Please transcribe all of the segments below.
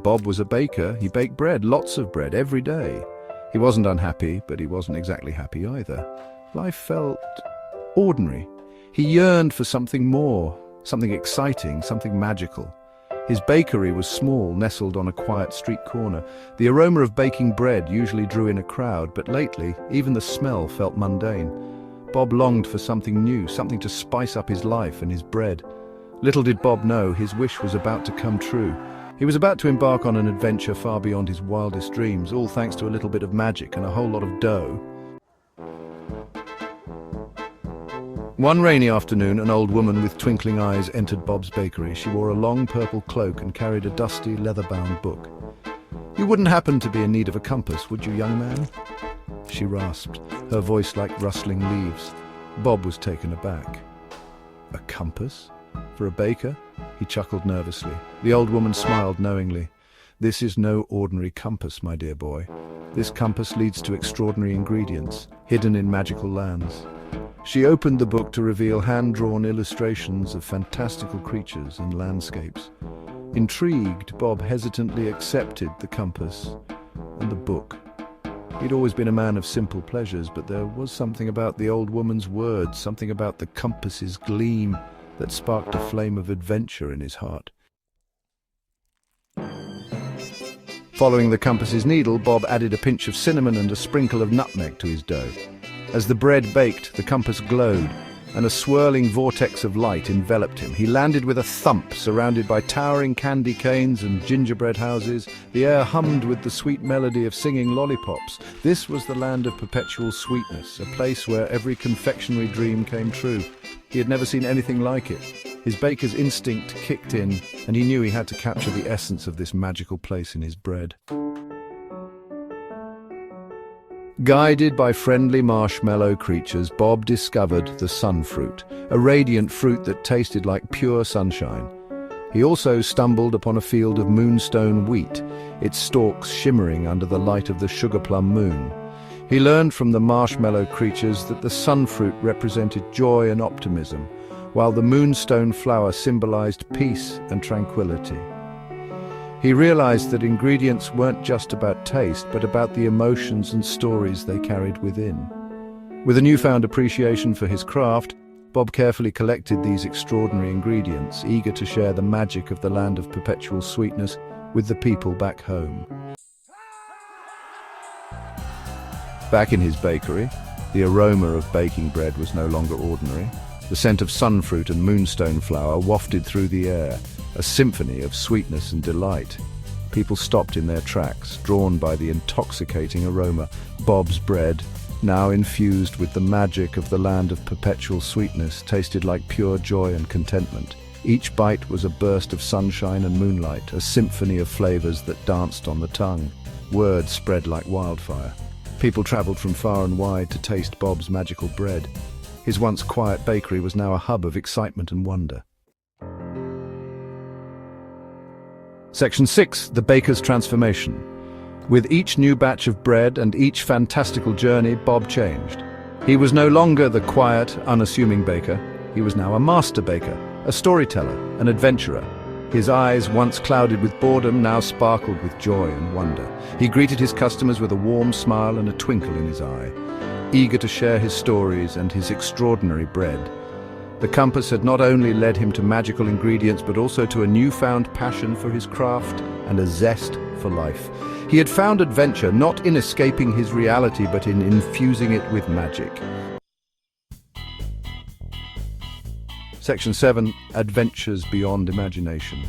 Bob was a baker. He baked bread, lots of bread, every day. He wasn't unhappy, but he wasn't exactly happy either. Life felt ordinary. He yearned for something more, something exciting, something magical. His bakery was small, nestled on a quiet street corner. The aroma of baking bread usually drew in a crowd, but lately, even the smell felt mundane. Bob longed for something new, something to spice up his life and his bread. Little did Bob know, his wish was about to come true. He was about to embark on an adventure far beyond his wildest dreams, all thanks to a little bit of magic and a whole lot of dough. One rainy afternoon, an old woman with twinkling eyes entered Bob's bakery. She wore a long purple cloak and carried a dusty, leather-bound book. "You wouldn't happen to be in need of a compass, would you, young man?" She rasped, her voice like rustling leaves. Bob was taken aback. "A compass? For a baker?" He chuckled nervously. The old woman smiled knowingly. "This is no ordinary compass, my dear boy. This compass leads to extraordinary ingredients, hidden in magical lands." She opened the book to reveal hand-drawn illustrations of fantastical creatures and landscapes. Intrigued, Bob hesitantly accepted the compass and the book. He'd always been a man of simple pleasures, but there was something about the old woman's words, something about the compass's gleam, that sparked a flame of adventure in his heart. Following the compass's needle, Bob added a pinch of cinnamon and a sprinkle of nutmeg to his dough. As the bread baked, the compass glowed, and a swirling vortex of light enveloped him. He landed with a thump, surrounded by towering candy canes and gingerbread houses. The air hummed with the sweet melody of singing lollipops. This was the land of perpetual sweetness, a place where every confectionery dream came true. He had never seen anything like it. His baker's instinct kicked in, and he knew he had to capture the essence of this magical place in his bread. Guided by friendly marshmallow creatures, Bob discovered the sunfruit, a radiant fruit that tasted like pure sunshine. He also stumbled upon a field of moonstone wheat, its stalks shimmering under the light of the sugar-plum moon. He learned from the marshmallow creatures that the sunfruit represented joy and optimism, while the moonstone flower symbolized peace and tranquility. He realized that ingredients weren't just about taste, but about the emotions and stories they carried within. With a newfound appreciation for his craft, Bob carefully collected these extraordinary ingredients, eager to share the magic of the land of perpetual sweetness with the people back home. Back in his bakery, the aroma of baking bread was no longer ordinary. The scent of sunfruit and moonstone flower wafted through the air, a symphony of sweetness and delight. People stopped in their tracks, drawn by the intoxicating aroma. Bob's bread, now infused with the magic of the land of perpetual sweetness, tasted like pure joy and contentment. Each bite was a burst of sunshine and moonlight, a symphony of flavors that danced on the tongue. Word spread like wildfire. People traveled from far and wide to taste Bob's magical bread. His once quiet bakery was now a hub of excitement and wonder. Section 6. The Baker's Transformation. With each new batch of bread and each fantastical journey, Bob changed. He was no longer the quiet, unassuming baker. He was now a master baker, a storyteller, an adventurer. His eyes, once clouded with boredom, now sparkled with joy and wonder. He greeted his customers with a warm smile and a twinkle in his eye, eager to share his stories and his extraordinary bread. The compass had not only led him to magical ingredients, but also to a newfound passion for his craft and a zest for life. He had found adventure not in escaping his reality, but in infusing it with magic. Section 7. Adventures Beyond Imagination.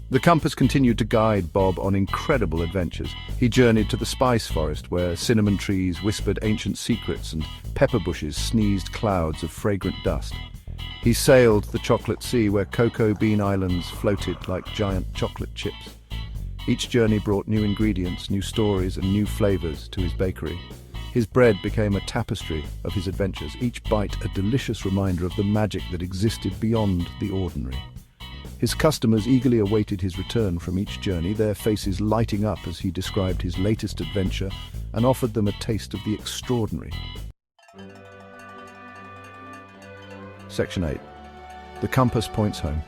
The compass continued to guide Bob on incredible adventures. He journeyed to the spice forest, where cinnamon trees whispered ancient secrets and pepper bushes sneezed clouds of fragrant dust. He sailed the chocolate sea, where cocoa bean islands floated like giant chocolate chips. Each journey brought new ingredients, new stories, and new flavors to his bakery. His bread became a tapestry of his adventures, each bite a delicious reminder of the magic that existed beyond the ordinary. His customers eagerly awaited his return from each journey, their faces lighting up as he described his latest adventure and offered them a taste of the extraordinary. Section 8. The compass points home.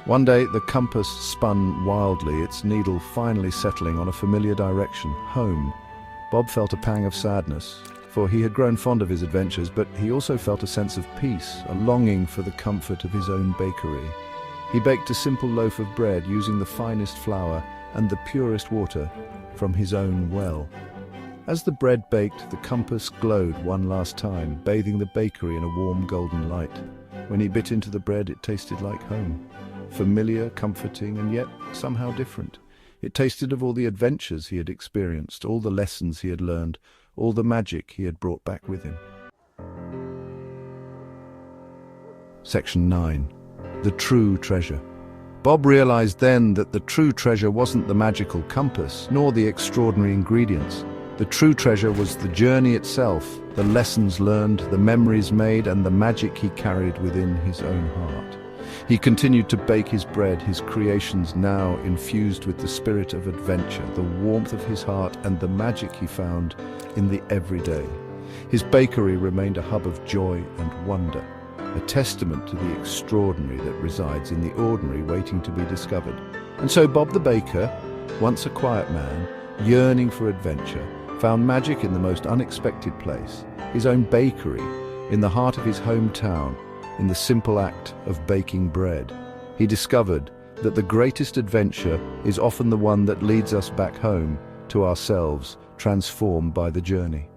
One day, the compass spun wildly, its needle finally settling on a familiar direction, home. Bob felt a pang of sadness, for he had grown fond of his adventures, but he also felt a sense of peace, a longing for the comfort of his own bakery. He baked a simple loaf of bread using the finest flour and the purest water from his own well. As the bread baked, the compass glowed one last time, bathing the bakery in a warm golden light. When he bit into the bread, it tasted like home. Familiar, comforting, and yet somehow different. It tasted of all the adventures he had experienced, all the lessons he had learned, all the magic he had brought back with him. Section 9. The True Treasure. Bob realized then that the true treasure wasn't the magical compass, nor the extraordinary ingredients. The true treasure was the journey itself, the lessons learned, the memories made, and the magic he carried within his own heart. He continued to bake his bread, his creations now infused with the spirit of adventure, the warmth of his heart, and the magic he found in the everyday. His bakery remained a hub of joy and wonder, a testament to the extraordinary that resides in the ordinary waiting to be discovered. And so Bob the baker, once a quiet man, yearning for adventure, found magic in the most unexpected place, his own bakery, in the heart of his hometown, in the simple act of baking bread. He discovered that the greatest adventure is often the one that leads us back home to ourselves, transformed by the journey.